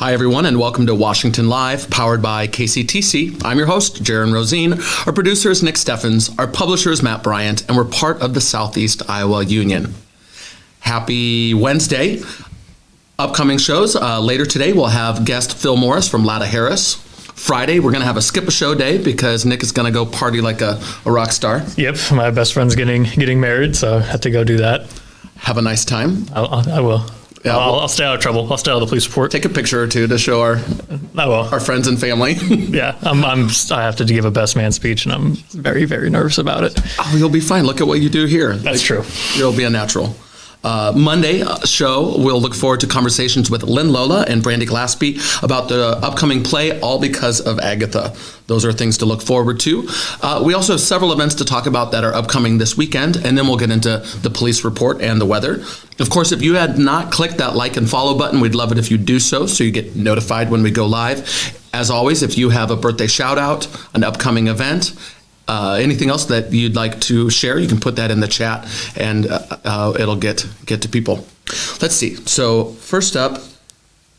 Hi, everyone, and welcome to Washington Live, powered by KCTC. I'm your host, Jaron Rosine. Our producer is Nick Steffens. Our publisher is Matt Bryant, and we're part of the Southeast Iowa Union. Happy Wednesday. Upcoming shows. Later today, we'll have guest Phil Morris from Latta Harris. Friday, we're going to have a skip a show day because Nick is going to go party like a rock star. Yep, my best friend's getting married, so I have to go do that. Have a nice time. I will. Yeah, I'll stay out of trouble. I'll stay out of the police report. Take a picture or two to show our friends and family. Yeah, I have to give a best man speech, and I'm very, very nervous about it. Oh, you'll be fine. Look at what you do here. That's true. You'll be a natural. Monday show, we'll look forward to conversations with Lynn Lola and Brandy Glaspie about the upcoming play, All Because of Agatha. Those are things to look forward to. We also have several events to talk about that are upcoming this weekend, and then we'll get into the police report and the weather. Of course, if you had not clicked that like and follow button, we'd love it if you do so you get notified when we go live. As always, if you have a birthday shout out, an upcoming event, anything else that you'd like to share, you can put that in the chat and it'll get to people. Let's see. So first up,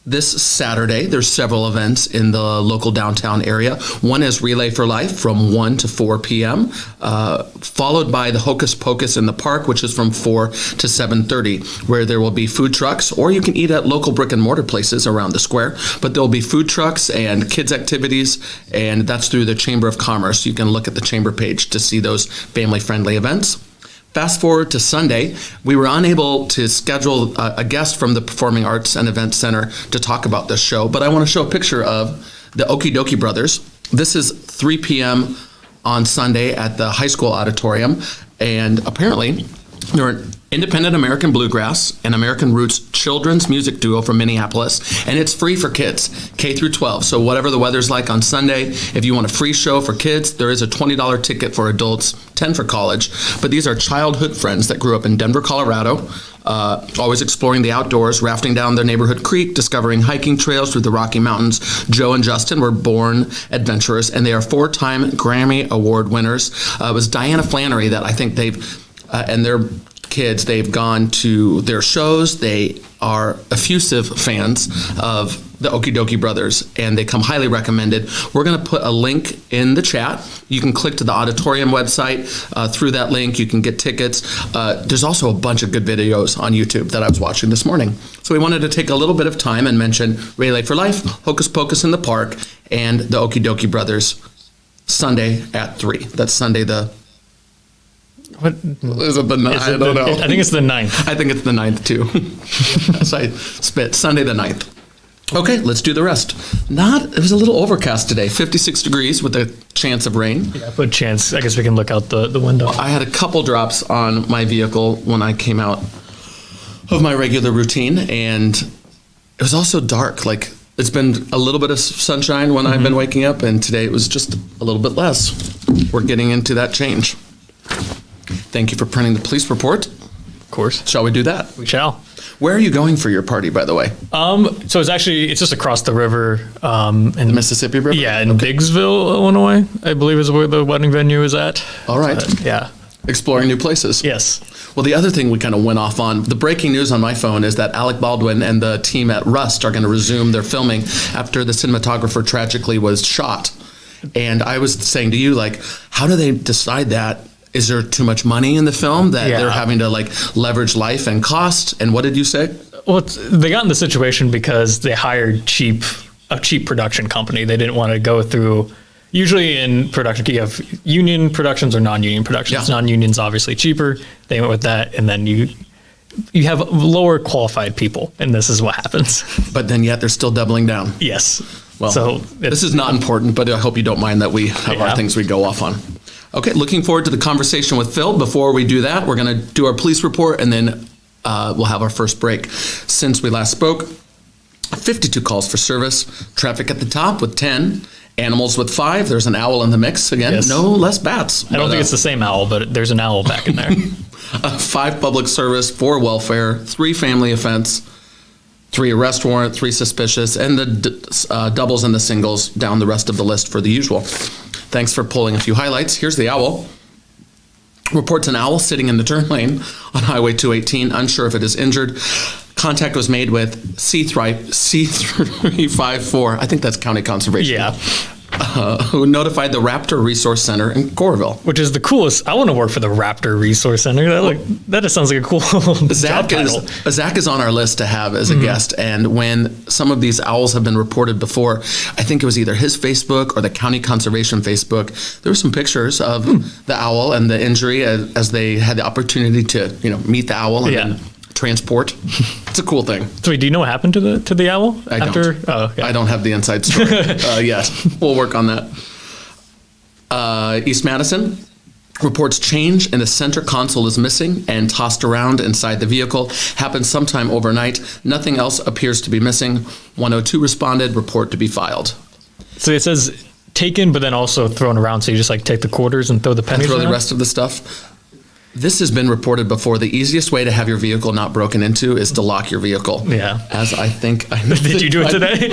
this Saturday, there's several events in the local downtown area. One is Relay for Life from 1 to 4 p.m., followed by the Hocus Pocus in the park, which is from 4 to 7:30, where there will be food trucks, or you can eat at local brick and mortar places around the square. But there'll be food trucks and kids activities, and that's through the Chamber of Commerce. You can look at the Chamber page to see those family-friendly events. Fast forward to Sunday, we were unable to schedule a guest from the Performing Arts and Events Center to talk about this show, but I want to show a picture of the Okie Dokie Brothers. This is 3 p.m. on Sunday at the high school auditorium, and apparently they're an independent American bluegrass and American roots children's music duo from Minneapolis, and it's free for kids, K through 12. So whatever the weather's like on Sunday, if you want a free show for kids, there is a $20 ticket for adults, $10 for college. But these are childhood friends that grew up in Denver, Colorado, always exploring the outdoors, rafting down their neighborhood creek, discovering hiking trails through the Rocky Mountains. Joe and Justin were born adventurers, and they are 4-time Grammy Award winners. It was Diana Flannery that I think and their kids, they've gone to their shows. They are effusive fans of the Okie Dokie Brothers, and they come highly recommended. We're going to put a link in the chat. You can click to the auditorium website. Through that link, you can get tickets. There's also a bunch of good videos on YouTube that I was watching this morning. So we wanted to take a little bit of time and mention Relay for Life, Hocus Pocus in the Park, and the Okie Dokie Brothers Sunday at 3. That's Sunday What is it? I don't know. I think it's the 9th. I think it's the 9th too. As I spit, Sunday the 9th. Okay, let's do the rest. It was a little overcast today, 56 degrees with a chance of rain. Yeah, but chance. I guess we can look out the window. I had a couple drops on my vehicle when I came out of my regular routine, and it was also dark. Like, it's been a little bit of sunshine when I've been waking up, and today it was just a little bit less. We're getting into that change. Thank you for printing the police report. Of course. Shall we do that? We shall. Where are you going for your party, by the way? So it's just across the river. In the Mississippi River? Yeah, in Biggsville, Illinois, I believe is where the wedding venue is at. All right. Yeah. Exploring new places. Yes. Well, the other thing we kind of went off on, the breaking news on my phone is that Alec Baldwin and the team at Rust are going to resume their filming after the cinematographer tragically was shot. And I was saying to you, like, how do they decide that? Is there too much money in the film that they're having to leverage life and cost? And what did you say? Well, they got in the situation because they hired a cheap production company. They didn't want to go through. Usually in production, you have union productions or non-union productions. Yeah. Non-union's obviously cheaper. They went with that, and then you have lower qualified people, and this is what happens. But then yet they're still doubling down. Yes. Well, so this is not important, but I hope you don't mind that we have our things we go off on. Okay, looking forward to the conversation with Phil. Before we do that, we're going to do our police report, and then we'll have our first break. Since we last spoke, 52 calls for service, traffic at the top with 10, animals with 5. There's an owl in the mix again. Yes. No less bats. I don't think it's the same owl, but there's an owl back in there. 5 public service, 4 welfare, 3 family offense, 3 arrest warrant, 3 suspicious, and the doubles and the singles down the rest of the list for the usual. Thanks for pulling a few highlights. Here's the owl. Reports an owl sitting in the turn lane on Highway 218, unsure if it is injured. Contact was made with C354, I think that's County Conservation, Yeah. Who notified the Raptor Resource Center in Coralville. Which is the coolest. I want to work for the Raptor Resource Center. That just sounds like a cool job title. Zach is on our list to have as a guest, and when some of these owls have been reported before, I think it was either his Facebook or the County Conservation Facebook, there were some pictures of the owl and the injury as they had the opportunity to meet the owl and then transport. It's a cool thing. So wait, do you know what happened to the owl? I don't. Oh, okay. I don't have the inside story. Yes, we'll work on that. East Madison reports change in the center console is missing and tossed around inside the vehicle. Happened sometime overnight. Nothing else appears to be missing. 102 responded. Report to be filed. So it says taken, but then also thrown around. So you just take the quarters and throw the pennies Throw the around? rest of the stuff. This has been reported before. The easiest way to have your vehicle not broken into is to lock your vehicle. Yeah. As I think I Did you do it today?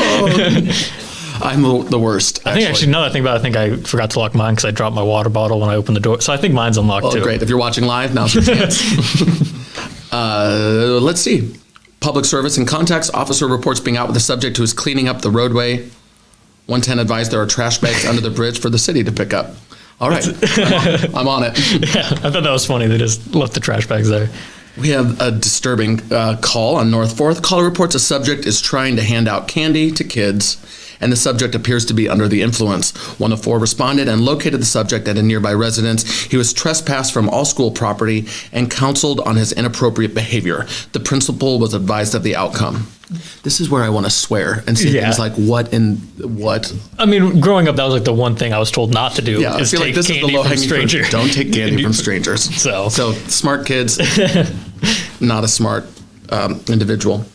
I'm the worst. I think actually, now that I think about it, I think I forgot to lock mine because I dropped my water bottle when I opened the door. So I think mine's unlocked too. Great. If you're watching live, now's your chance. Let's see. Public service and contacts. Officer reports being out with the subject who is cleaning up the roadway. 110 advised there are trash bags under the bridge for the city to pick up. All right. I'm on it. Yeah, I thought that was funny. They just left the trash bags there. We have a disturbing call on North 4th. Caller reports a subject is trying to hand out candy to kids, and the subject appears to be under the influence. 104 responded and located the subject at a nearby residence. He was trespassed from all school property and counseled on his inappropriate behavior. The principal was advised of the outcome. This is where I want to swear and say things like what. I mean, growing up, that was the one thing I was told not to do. Yeah, I is feel like take this is the candy from low-hanging fruit. strangers. Don't take candy from strangers. So smart kids, not a smart individual.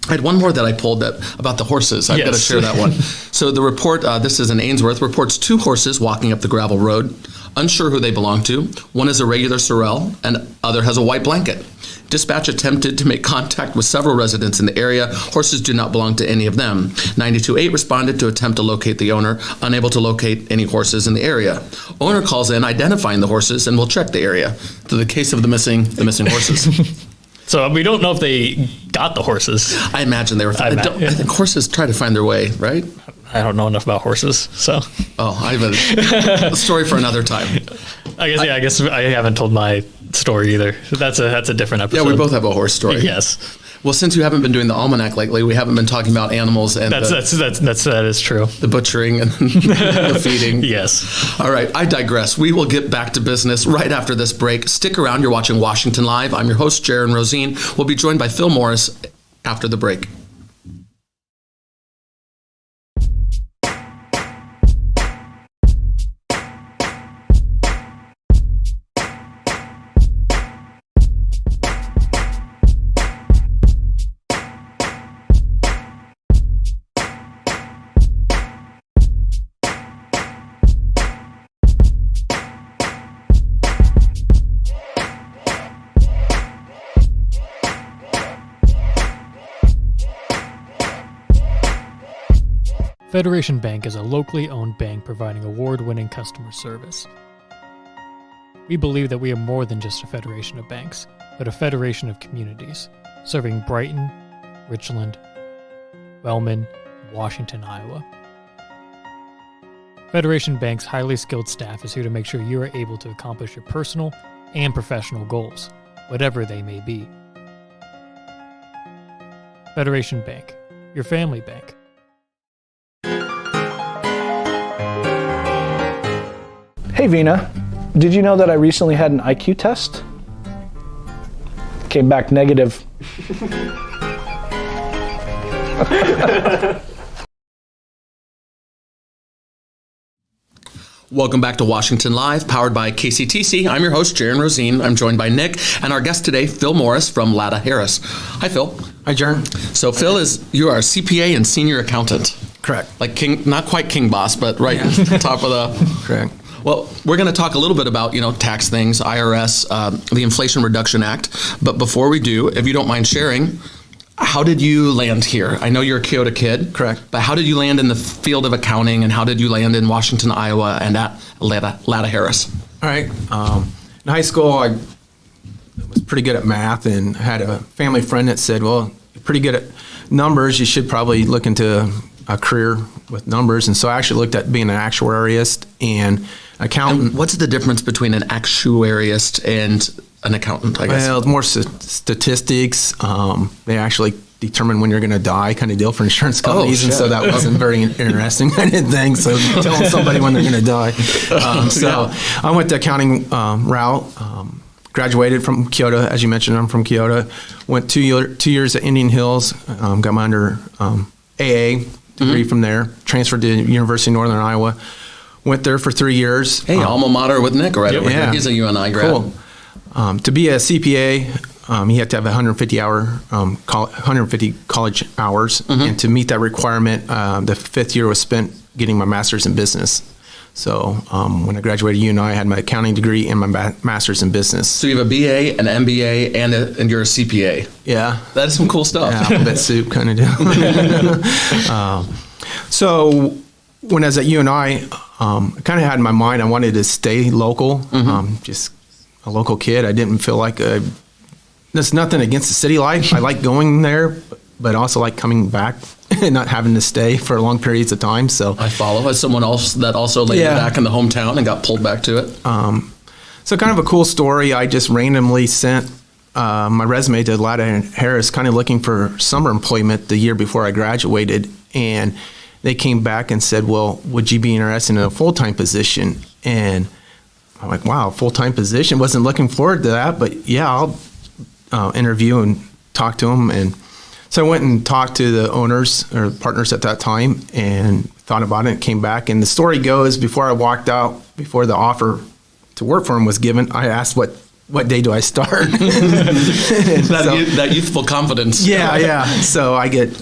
I had one more that I pulled about the horses. I've got to share that one. So the report, this is in Ainsworth, reports 2 horses walking up the gravel road, unsure who they belong to. One is a regular sorrel and other has a white blanket. Dispatch attempted to make contact with several residents in the area. Horses do not belong to any of them. 928 responded to attempt to locate the owner, unable to locate any horses in the area. Owner calls in identifying the horses and will check the area. To the case of the missing horses. So we don't know if they got the horses. I imagine they were. I think horses try to find their way, right? I don't know enough about horses, so. Oh, I have a story for another time. I guess I haven't told my story either. That's a different episode. Yeah, we both have a horse story. Yes. Well, since you haven't been doing the almanac lately, we haven't been talking about animals and that is true. The butchering and the feeding. Yes. All right, I digress. We will get back to business right after this break. Stick around. You're watching Washington Live. I'm your host, Jaron Rosine. We'll be joined by Phil Morris after the break. Federation Bank is a locally owned bank providing award-winning customer service. We believe that we are more than just a federation of banks, but a federation of communities, serving Brighton, Richland, Wellman, and Washington, Iowa. Federation Bank's highly skilled staff is here to make sure you are able to accomplish your personal and professional goals, whatever they may be. Federation Bank, your family bank. Hey Vina, did you know that I recently had an IQ test? Came back negative. Welcome back to Washington Live, powered by KCTC. I'm your host, Jaron Rosine. I'm joined by Nick and our guest today, Phil Morris from Latta Harris. Hi, Phil. Hi, Jaron. So Phil you are a CPA and senior accountant. Correct. Like king, not quite king boss, but right top of the. Correct. Well, we're going to talk a little bit about, tax things, IRS, the Inflation Reduction Act. But before we do, if you don't mind sharing, how did you land here? I know you're a Kyoto kid. Correct. But how did you land in the field of accounting, and how did you land in Washington, Iowa, and at Latta Harris? All right. In high school, I was pretty good at math and had a family friend that said, well, pretty good at numbers, you should probably look into a career with numbers. And so I actually looked at being an actuariist and accountant. What's the difference between an actuariist and an accountant, I guess? Well, it's more statistics. They actually determine when you're going to die, kind of deal for insurance companies. And so that wasn't very interesting, I didn't think. So telling somebody when they're going to die. I went the accounting route. Graduated from Kyoto, as you mentioned. I'm from Kyoto. Went 2 years at Indian Hills. Got my AA degree from there. Transferred to University of Northern Iowa. Went there for 3 years. Hey, alma mater with Nick right over here. He's a UNI grad. Cool. To be a CPA, you have to have 150 college hours, and to meet that requirement, the 5th year was spent getting my master's in business. So when I graduated UNI, I had my accounting degree and my master's in business. So you have a BA, an MBA, and you're a CPA. Yeah. That is some cool stuff. Yeah, alphabet soup kind of deal. So when I was at UNI, I kind of had in my mind I wanted to stay local, just a local kid. I didn't feel like there's nothing against the city life. I like going there, but also like coming back and not having to stay for long periods of time. So I follow as someone else that also laid back in the hometown and got pulled back to it. So kind of a cool story. I just randomly sent my resume to Latta Harris, kind of looking for summer employment the year before I graduated. And they came back and said, well, would you be interested in a full-time position? And I'm like, wow, full-time position. Wasn't looking forward to that, but yeah, I'll interview and talk to them. And so I went and talked to the owners or partners at that time and thought about it and came back. And the story goes, before I walked out, before the offer to work for them was given, I asked what day do I start? That youthful confidence. Yeah. So I get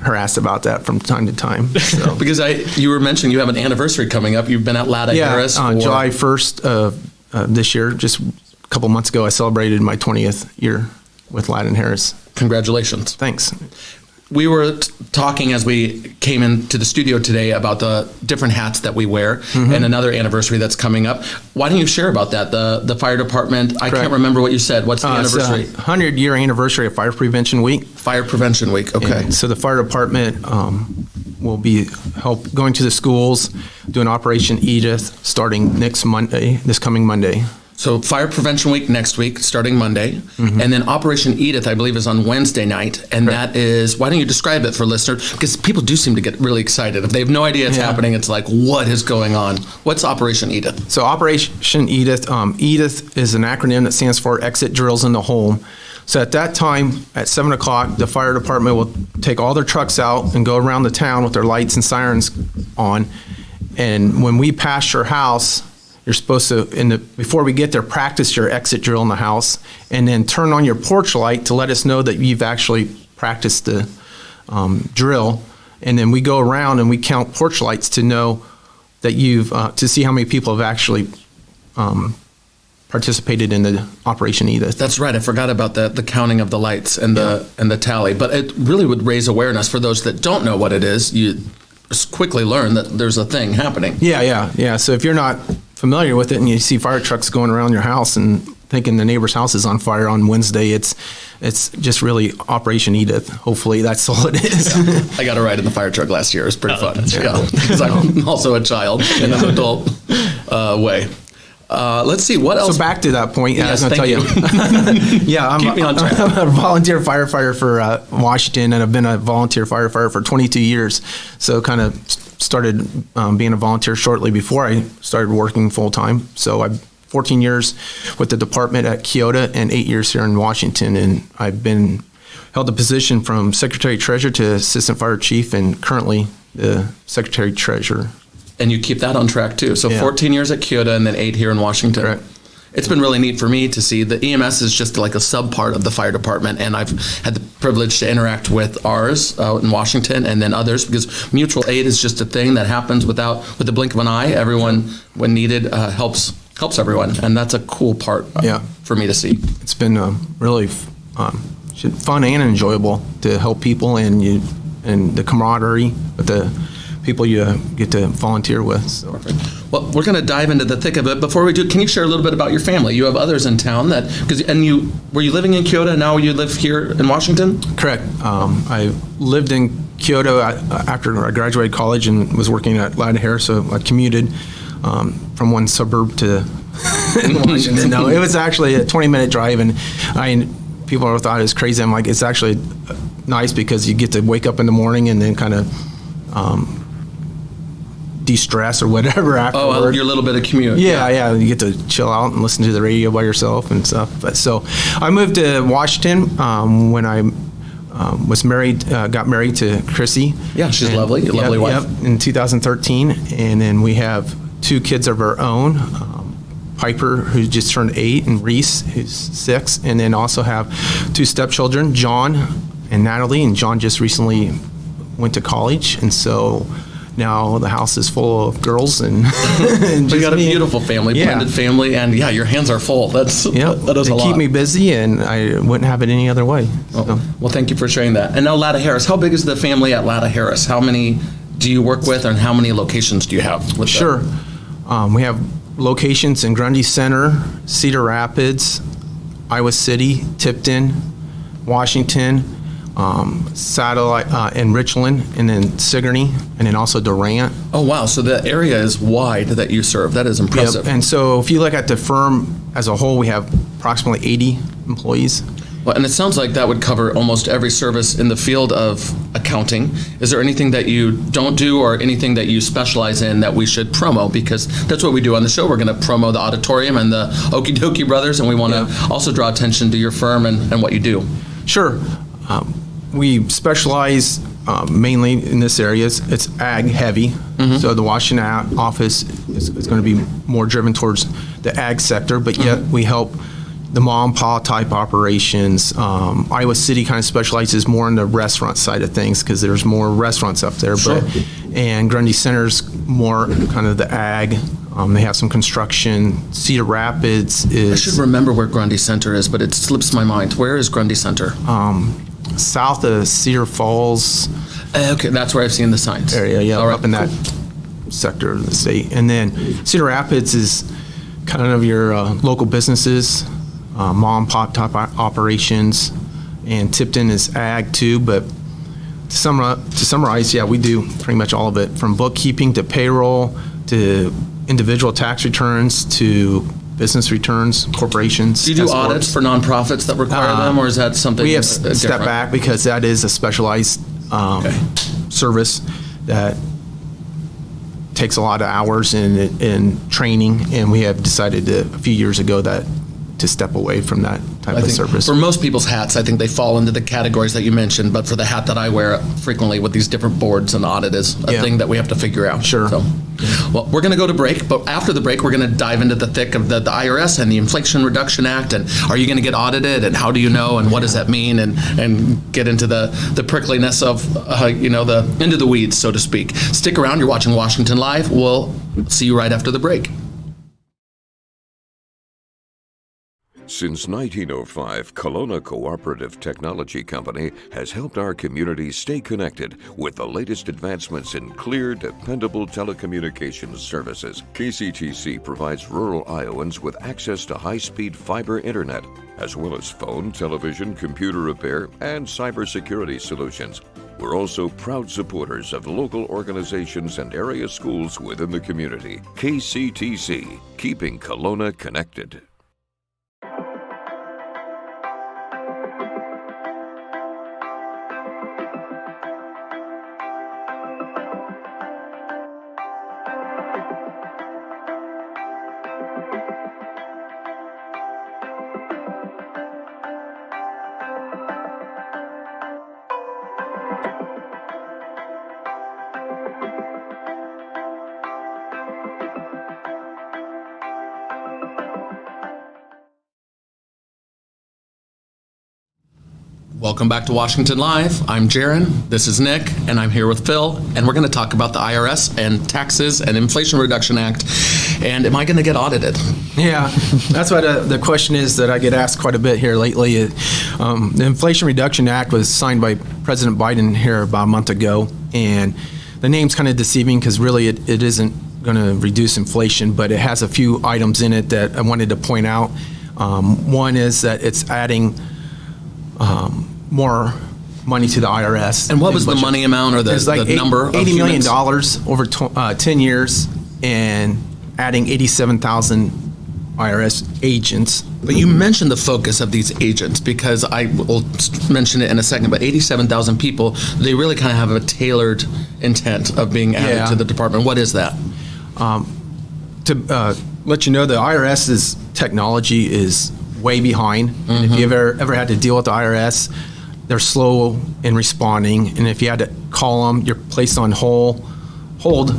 harassed about that from time to time. So. Because you were mentioning you have an anniversary coming up. You've been at Latta Harris for July 1st this year, just a couple months ago, I celebrated my 20th year with Latta Harris. Congratulations. Thanks. We were talking as we came into the studio today about the different hats that we wear and another anniversary that's coming up. Why don't you share about that? The fire department, I can't remember what you said. What's the anniversary? It's 100-year anniversary of Fire Prevention Week. Fire Prevention Week, okay. And so the fire department will be going to the schools, doing Operation Edith starting this coming Monday. So Fire Prevention Week next week, starting Monday, and then Operation Edith, I believe, is on Wednesday night, and that is, why don't you describe it for listeners? Because people do seem to get really excited. If they have no idea it's happening, it's like, what is going on? What's Operation Edith? So Operation Edith, Edith is an acronym that stands for Exit Drills in the Home. So at that time, at 7 o'clock, the fire department will take all their trucks out and go around the town with their lights and sirens on, and when we pass your house, you're supposed to, before we get there, practice your exit drill in the house, and then turn on your porch light to let us know that you've actually practiced the drill. And then we go around and we count porch lights to know that to see how many people have actually participated in the Operation Edith. That's right. I forgot about the counting of the lights and the tally. But it really would raise awareness for those that don't know what it is. You quickly learn that there's a thing happening. Yeah. So if you're not familiar with it and you see fire trucks going around your house and thinking the neighbor's house is on fire on Wednesday, it's just really Operation Edith. Hopefully that's all it is. I got a ride in the fire truck last year. It was pretty fun. Because I'm also a child in an adult way. Let's see, what else? So back to that point, yes, I was going to tell you. Yeah, I'm a volunteer firefighter for Washington, and I've been a volunteer firefighter for 22 years. So kind of started being a volunteer shortly before I started working full-time. So I've 14 years with the department at Kyoto and 8 years here in Washington, and I've held the position from Secretary Treasurer to Assistant Fire Chief, and currently the Secretary Treasurer. And you keep that on track too. So 14 years at Kyoto and then 8 here in Washington. Correct. It's been really neat for me to see the EMS is just like a sub part of the fire department, and I've had the privilege to interact with ours out in Washington and then others, because mutual aid is just a thing that happens with the blink of an eye. Everyone, when needed, helps everyone, and that's a cool part for me to see. It's been really fun and enjoyable to help people, and the camaraderie with the people you get to volunteer with. So. Well, we're going to dive into the thick of it. Before we do, can you share a little bit about your family? You have others in town were you living in Kyoto, now you live here in Washington? Correct. I lived in Kyoto after I graduated college and was working at Lada Harris, so I commuted from one suburb to Washington. No, it was actually a 20-minute drive, and people thought it was crazy. I'm like, it's actually nice because you get to wake up in the morning and then kind of de-stress or whatever afterward. Oh, your little bit of commute. Yeah, you get to chill out and listen to the radio by yourself and stuff. But so I moved to Washington when I was married, got married to Chrissy. Yeah, she's lovely, lovely wife. Yep, in 2013, and then we have 2 kids of our own. Piper, who just turned 8, and Reese, who's 6, and then also have 2 stepchildren, John and Natalie, and John just recently went to college, and so now the house is full of girls and, and You got a me. beautiful family, Yeah. blended family, and yeah, your hands are full. That is They a lot. keep me busy, and I wouldn't have it any other way. So. Well, thank you for sharing that. And now Lada Harris, how big is the family at Lada Harris? How many do you work with, and how many locations do you have with them? Sure. We have locations in Grundy Center, Cedar Rapids, Iowa City, Tipton, Washington, Satellite, and Richland, and then Sigourney, and then also Durant. Oh, wow. So the area is wide that you serve. That is impressive. Yep. And so if you look at the firm as a whole, we have approximately 80 employees. Well, and it sounds like that would cover almost every service in the field of accounting. Is there anything that you don't do or anything that you specialize in that we should promo? Because that's what we do on the show. We're going to promo the auditorium and the Okie Dokie Brothers, and we want to also draw attention to your firm and what you do. Sure. We specialize mainly in this area. It's ag heavy. So the Washington office is going to be more driven towards the ag sector, but yet we help the mom and pop type operations. Iowa City kind of specializes more in the restaurant side of things because there's more restaurants up there. Sure. And Grundy Center's more kind of the ag. They have some construction. Cedar Rapids I is should remember where Grundy Center is, but it slips my mind. Where is Grundy Center? south of Cedar Falls Okay, that's where I've seen the signs. area, yeah, All right, up in that sector of the state. And then Cedar Rapids is kind of your local businesses, mom and pop type operations, and Tipton is ag too. But to summarize, yeah, we do pretty much all of it, from bookkeeping to payroll to individual tax returns to business returns, corporations. Do you do S corps. audits for nonprofits that require them, or is that something We have different? step back because that is a specialized service that takes a lot of hours in training, and we have decided a few years ago to step away from that type I of think service. for most people's hats, I think they fall into the categories that you mentioned, but for the hat that I wear frequently with these different boards, and audit is a Yeah. thing that we have to figure out. Sure. So, well, we're going to go to break, but after the break, we're going to dive into the thick of the IRS and the Inflation Reduction Act, and are you going to get audited, and how do you know, and what does that mean, and get into the prickliness of, into the weeds, so to speak. Stick around. You're watching Washington Live. We'll see you right after the break. Since 1905, Kelowna Cooperative Technology Company has helped our community stay connected with the latest advancements in clear, dependable telecommunications services. KCTC provides rural Iowans with access to high-speed fiber internet, as well as phone, television, computer repair, and cybersecurity solutions. We're also proud supporters of local organizations and area schools within the community. KCTC, keeping Kelowna connected. Welcome back to Washington Live. I'm Jaron, this is Nick, and I'm here with Phil, and we're going to talk about the IRS and taxes and Inflation Reduction Act, and am I going to get audited? Yeah, that's what the question is that I get asked quite a bit here lately. The Inflation Reduction Act was signed by President Biden here about a month ago, and the name's kind of deceiving because really it isn't going to reduce inflation, but it has a few items in it that I wanted to point out. One is that it's adding more money to the IRS. And what was the budget. money amount or the, It's like the number of $80 million humans? over 10 years and adding 87,000 IRS agents. But you mentioned the focus of these agents, because I will mention it in a second, but 87,000 people, they really kind of have a tailored intent of being added Yeah. to the department. What is that? To let you know, the IRS's technology is way behind. And if you've ever had to deal with the IRS, they're slow in responding. And if you had to call them, you're placed on hold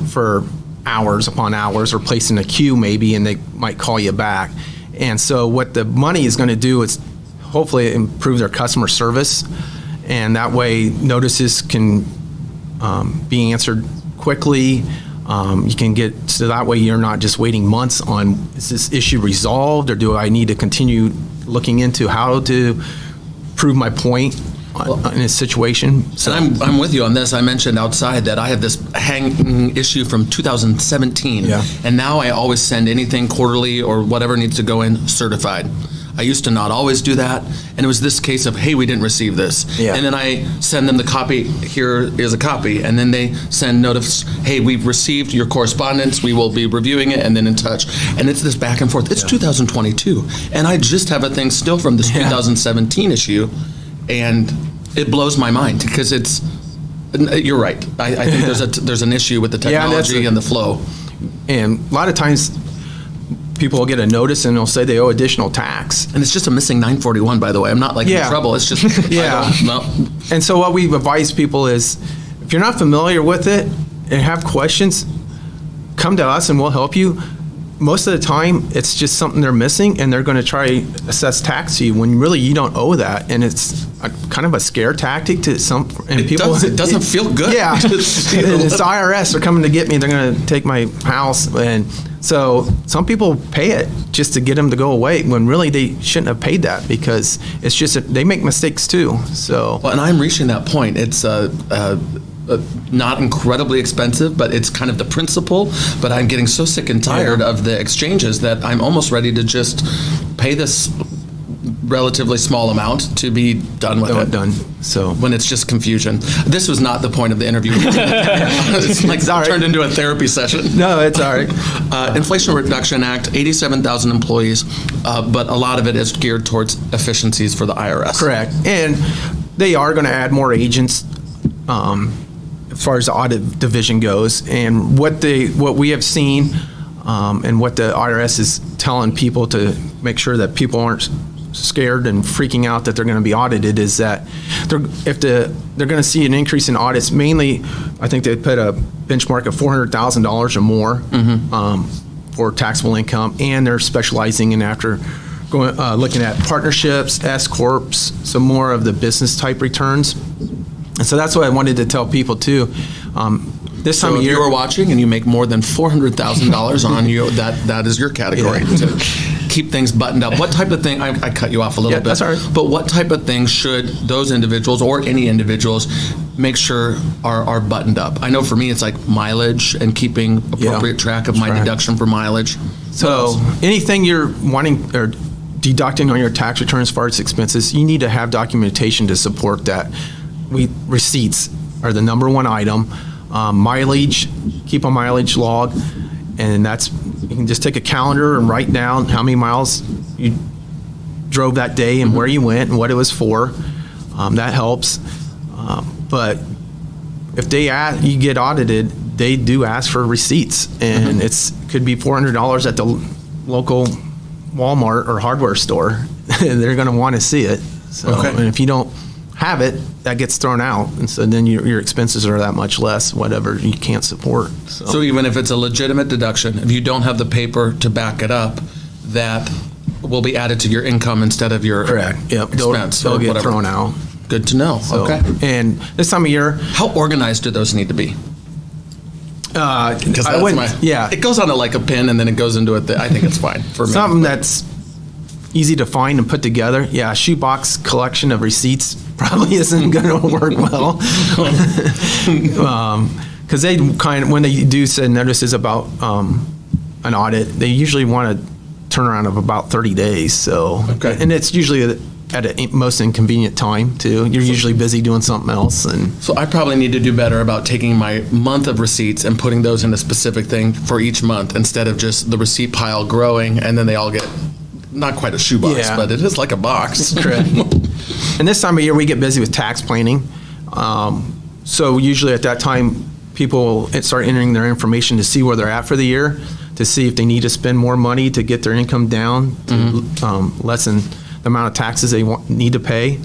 for hours upon hours, or placed in a queue maybe, and they might call you back. And so what the money is going to do is hopefully improve their customer service. And that way notices can be answered quickly. You can get, so that way you're not just waiting months on, is this issue resolved, or do I need to continue looking into how to prove my point in a situation? So And I'm with you on this. I mentioned outside that I have this hanging issue from 2017. Yeah. And now I always send anything quarterly or whatever needs to go in certified. I used to not always do that. And it was this case of, hey, we didn't receive this. Yeah. And then I send them the copy, here is a copy. And then they send notice, hey, we've received your correspondence, we will be reviewing it and then in touch. And it's this back and forth. It's 2022. And I just have a thing still from this 2017 issue. And it blows my mind because it's, you're right. I think there's an issue with the Yeah, that's technology and the flow. and a lot of times people will get a notice and they'll say they owe additional tax. And it's just a missing 941, by the way. I'm not like in Yeah. trouble. It's just, Yeah. no. And so what we advise people is, if you're not familiar with it and have questions, come to us and we'll help you. Most of the time, it's just something they're missing, and they're going to try to assess tax to you when really you don't owe that, and it's kind of a scare tactic to some. And It doesn't feel good. Yeah, to and steal. it's the IRS. They're coming to get me. They're going to take my house, and so some people pay it just to get them to go away when really they shouldn't have paid that, because it's just they make mistakes too. So. Well, and I'm reaching that point. It's not incredibly expensive, but it's kind of the principle. But I'm getting so sick and tired of the exchanges that I'm almost ready to just pay this relatively small amount to be done with it. Done. So. When it's just confusion. This was not the point of the interview. It's like Sorry. turned into a therapy session. No, it's all right. Inflation Reduction Act, 87,000 employees, but a lot of it is geared towards efficiencies for the IRS. Correct. And they are going to add more agents as far as the audit division goes. And what we have seen and what the IRS is telling people to make sure that people aren't scared and freaking out that they're going to be audited is that they're going to see an increase in audits. Mainly, I think they put a benchmark of $400,000 or more for taxable income, and they're specializing in looking at partnerships, S corps, some more of the business type returns. And so that's what I wanted to tell people too. This time So of if year, you are watching and you make more than $400,000 on you, that is your category to keep things buttoned up. What type of thing, I cut you off a little Yeah, bit. that's all right. But what type of things should those individuals or any individuals make sure are buttoned up? I know for me, it's like mileage and keeping appropriate track of my Track. deduction for mileage. So anything you're wanting or deducting on your tax return as far as expenses, you need to have documentation to support that. Receipts are the number one item. Mileage, keep a mileage log, and you can just take a calendar and write down how many miles you drove that day and where you went and what it was for. That helps. But if you get audited, they do ask for receipts, and could be $400 at the local Walmart or hardware store. They're going to want to see it. So, Okay. and if you don't have it, that gets thrown out, and so then your expenses are that much less, whatever you can't support. So even if it's a legitimate deduction, if you don't have the paper to back it up, that will be added to your income instead of your Correct. Yep. expense They'll or get whatever. thrown out. Good to know. So, Okay. And this time of year, How organized do those need to be? Because I wouldn't. Yeah. It goes on like a pin and then it goes into I think it's fine for me. Something that's easy to find and put together. Yeah, a shoebox collection of receipts probably isn't going to work well. because they when they do send notices about an audit, they usually want a turnaround of about 30 days. So, Okay. and it's usually at a most inconvenient time too. You're usually busy doing something else, and So I probably need to do better about taking my month of receipts and putting those in a specific thing for each month instead of just the receipt pile growing and then they all get not quite a shoebox, Yeah. but it is like a box. Correct. And this time of year, we get busy with tax planning. So usually at that time, people start entering their information to see where they're at for the year, to see if they need to spend more money to get their income down, to lessen the amount of taxes they need to pay.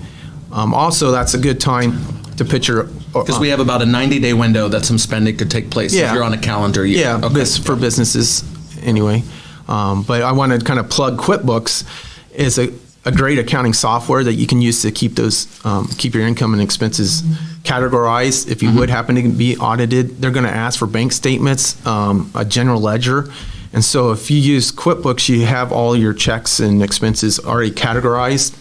Also, that's a good time to put your Because we have about a 90-day window that some spending could take place if Yeah. you're on a calendar year. Yeah, this for businesses anyway. But I want to kind of plug QuickBooks is a great accounting software that you can use to keep those keep your income and expenses categorized. If you would happen to be audited, they're going to ask for bank statements, a general ledger. And so if you use QuickBooks, you have all your checks and expenses already categorized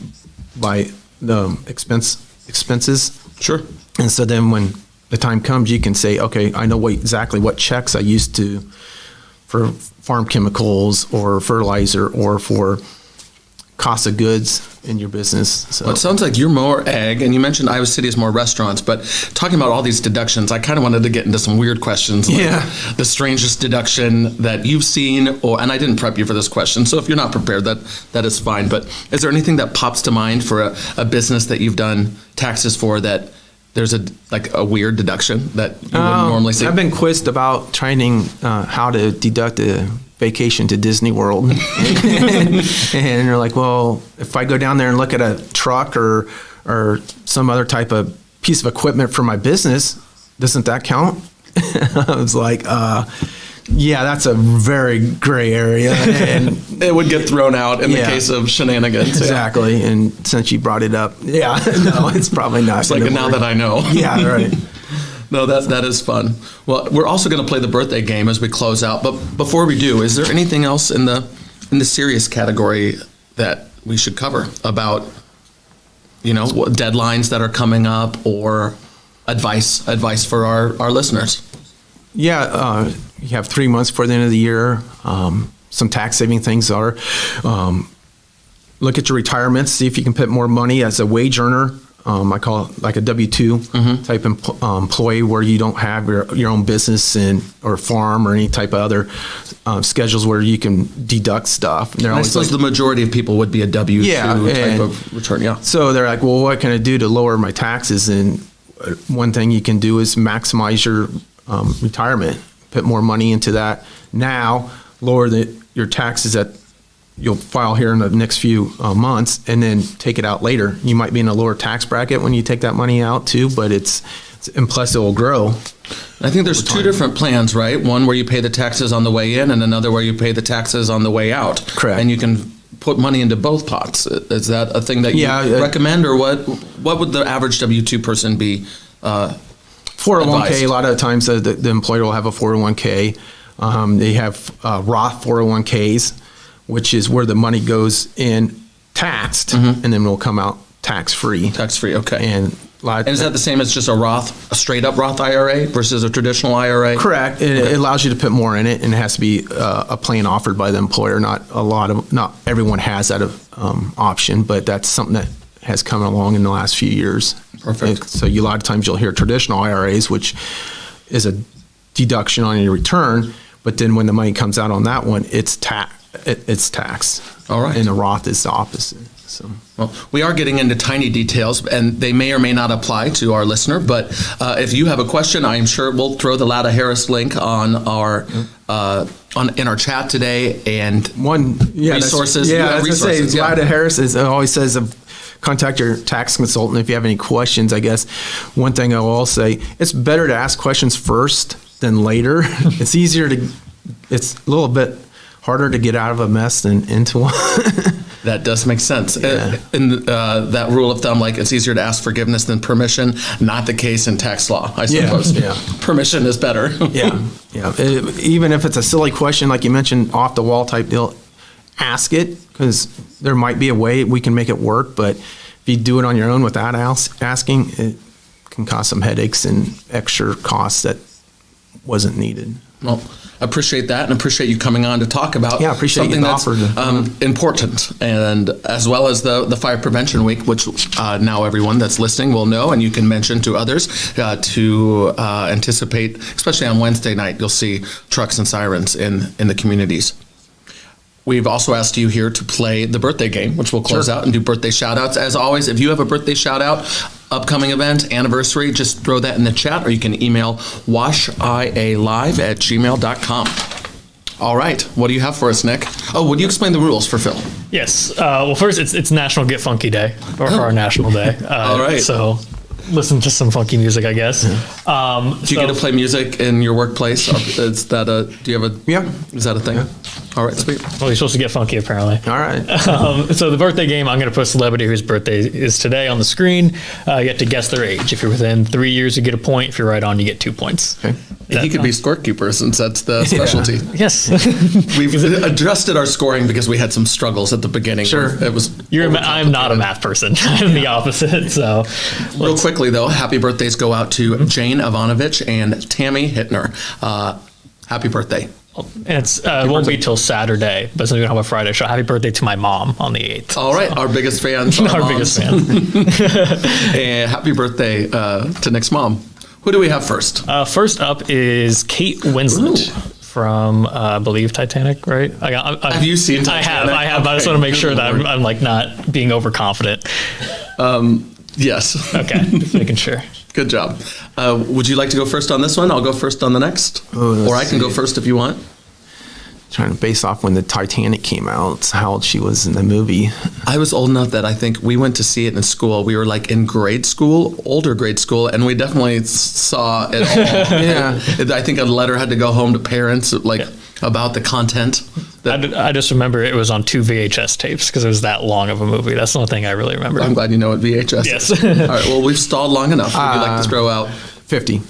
by the expenses. Sure. And so then when the time comes, you can say, okay, I know exactly what checks I used to for farm chemicals or fertilizer or for cost of goods in your business. So Well, it sounds like you're more ag, and you mentioned Iowa City is more restaurants, but talking about all these deductions, I kind of wanted to get into some weird questions. Like Yeah. the strangest deduction that you've seen, and I didn't prep you for this question, so if you're not prepared, that is fine. But is there anything that pops to mind for a business that you've done taxes for that there's a weird deduction that you wouldn't normally see? I've been quizzed about trying how to deduct a vacation to Disney World. And they're like, well, if I go down there and look at a truck or some other type of piece of equipment for my business, doesn't that count? I was like, yeah, that's a very gray area. And It would get thrown out in the Yeah. case of shenanigans. Yeah. exactly. And since you brought it up, yeah, no, it's probably not. It's like, gonna now work. that I know. Yeah, right. No, that is fun. Well, we're also going to play the birthday game as we close out. But before we do, is there anything else in the serious category that we should cover about, what deadlines that are coming up or advice for our listeners? Yeah, you have 3 months before the end of the year. Some tax saving things are look at your retirement, see if you can put more money as a wage earner. I call it like a W-2 type employee where you don't have your own business or farm or any type of other schedules where you can deduct stuff. And they're I always suppose like, the majority of people would be a W-2 Yeah, type and- of return. Yeah. so they're like, well, what can I do to lower my taxes? And one thing you can do is maximize your retirement, put more money into that now, lower your taxes that you'll file here in the next few months, and then take it out later. You might be in a lower tax bracket when you take that money out too, but and plus it will grow. I think there's two different plans, right? One where you pay the taxes on the way in and another where you pay the taxes on the way out. Correct. And you can put money into both pots. Is that a thing that you Yeah, recommend, or what would the average W-2 person be? 401k, advised? a lot of times the employer will have a 401k. They have Roth 401ks, which is where the money goes in taxed, and then will come out tax-free. Tax-free, okay. And is that the same as just a straight-up Roth IRA versus a traditional IRA? Correct. It allows you to put more in it, and it has to be a plan offered by the employer. Not everyone has that option, but that's something that has come along in the last few years. Perfect. So a lot of times you'll hear traditional IRAs, which is a deduction on your return, but then when the money comes out on that one, it's taxed. All right. And the Roth is the opposite. So. Well, we are getting into tiny details, and they may or may not apply to our listener. But if you have a question, I am sure we'll throw the Lada Harris link on our in our chat today. And resources. Yeah, You have as I resources, say, yeah. Lada Harris always says, contact your tax consultant if you have any questions. I guess one thing I will say, it's better to ask questions first than later. It's a little bit harder to get out of a mess than into one. That does make sense. Yeah. And that rule of thumb, like it's easier to ask forgiveness than permission, not the case in tax law, I suppose. Yeah. Permission is better. Yeah. Even if it's a silly question, like you mentioned, off the wall type deal, ask it, because there might be a way we can make it work. But if you do it on your own without asking, it can cause some headaches and extra costs that wasn't needed. Well, I appreciate that and appreciate you coming on to talk about Yeah, I appreciate something you that's offered. important, and as well as the Fire Prevention Week, which now everyone that's listening will know, and you can mention to others to anticipate, especially on Wednesday night, you'll see trucks and sirens in the communities. We've also asked you here to play the birthday game, which we'll close out and do birthday shout-outs. As always, if you have a birthday shout-out, upcoming event, anniversary, just throw that in the chat, or you can email washialive@gmail.com. All right, what do you have for us, Nick? Oh, would you explain the rules for Phil? Yes. Well, first, it's National Get Funky Day, or for our National Day. All right. So listen to some funky music, I guess. Do you get to play music in your workplace? Is that do you have a? Yeah. Is that a thing? All right, sweet. Well, you're supposed to get funky, apparently. All right. So the birthday game, I'm going to put a celebrity whose birthday is today on the screen. You have to guess their age. If you're within 3 years, you get a point. If you're right on, you get 2 points. Okay. He could be scorekeeper since that's the specialty. Yes. We've adjusted our scoring because we had some struggles at the beginning. Sure. It was. I'm not a math person. I'm the opposite. So Real quickly though, happy birthdays go out to Jane Ivanovich and Tammy Hittner. Happy birthday. it won't be till Saturday, but since we don't have a Friday show, happy birthday to my mom on the 8th. All right, our biggest fans. Our biggest fan. And happy birthday to Nick's mom. Who do we have first? First up is Kate Winslet from, I believe, Titanic, right? Have you seen Titanic? I have. But I just want to make sure that I'm like not being overconfident. Yes. Okay, just making sure. Good job. Would you like to go first on this one? I'll go first on the next. let's Or I can go see. first if you want. Trying to base off when the Titanic came out, how old she was in the movie. I was old enough that I think we went to see it in school. We were like in grade school, older grade school, and we definitely saw it all. Yeah. I think a letter had to go home to parents like about the content. I just remember it was on 2 VHS tapes because it was that long of a movie. That's the only thing I really remember. I'm glad you know what VHS Yes. is. All right, well, we've stalled long enough. Would you like to throw out? 50.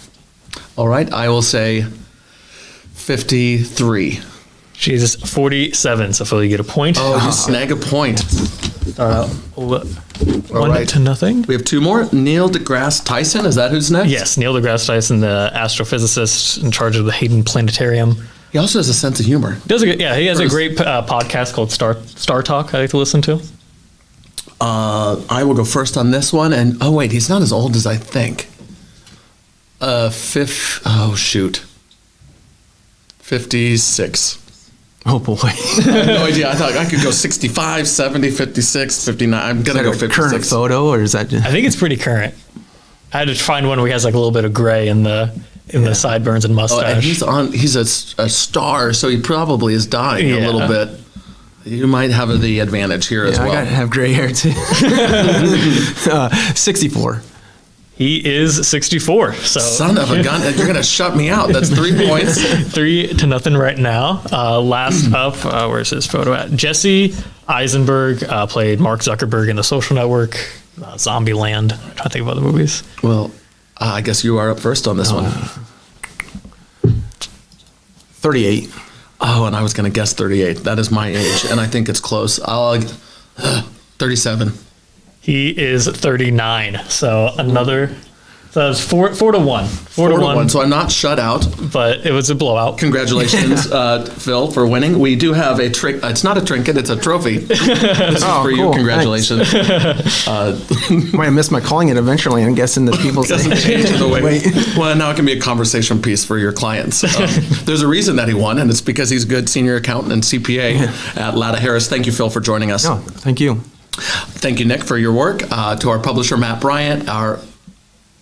All right, I will say 53. She's 47, so Phil, you get a point. Oh, you snag a point. One right. to nothing. We have two more. Neil deGrasse Tyson, is that who's next? Yes, Neil deGrasse Tyson, the astrophysicist in charge of the Hayden Planetarium. He also has a sense of humor. He has a great podcast called Star Talk I like to listen to. I will go first on this one. And oh wait, he's not as old as I think. 56. Oh boy. I have no idea. I thought I could go 65, 70, 56, 59. I'm gonna go Is that a 56. current photo, or is that just... I think it's pretty current. I had to find one where he has like a little bit of gray in the sideburns and Oh, mustache. and he's a star, so he probably is dying a Yeah. little bit. You might have the advantage here as I well. gotta have gray hair too. 64. He is 64. So Son of a gun, you're gonna shut me out. That's 3 points. 3-0 right now. Last up, where's his photo at? Jesse Eisenberg played Mark Zuckerberg in The Social Network, Zombieland. I'm trying to think of other movies. Well, I guess you are up first on this one. 38. Oh, and I was going to guess 38. That is my age, and I think it's close. 37. He is 39. So another. So it's 4 to 1. 4 to 1. So I'm not shut out. But it was a blowout. Congratulations, Phil, for winning. We do have a trick. It's not a trinket; it's a trophy. This is for you. cool. Congratulations. Might have missed my calling it eventually. I'm guessing that people say, Doesn't change the way. Wait. Well, now it can be a conversation piece for your clients. There's a reason that he won, and it's because he's a good senior accountant and CPA at Latta Harris. Thank you, Phil, for joining us. Oh, thank you. Thank you, Nick, for your work. To our publisher, Matt Bryant, our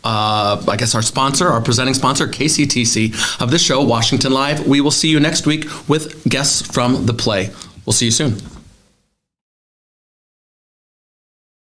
sponsor, our presenting sponsor, KCTC, of this show, Washington Live. We will see you next week with guests from the play. We'll see you soon.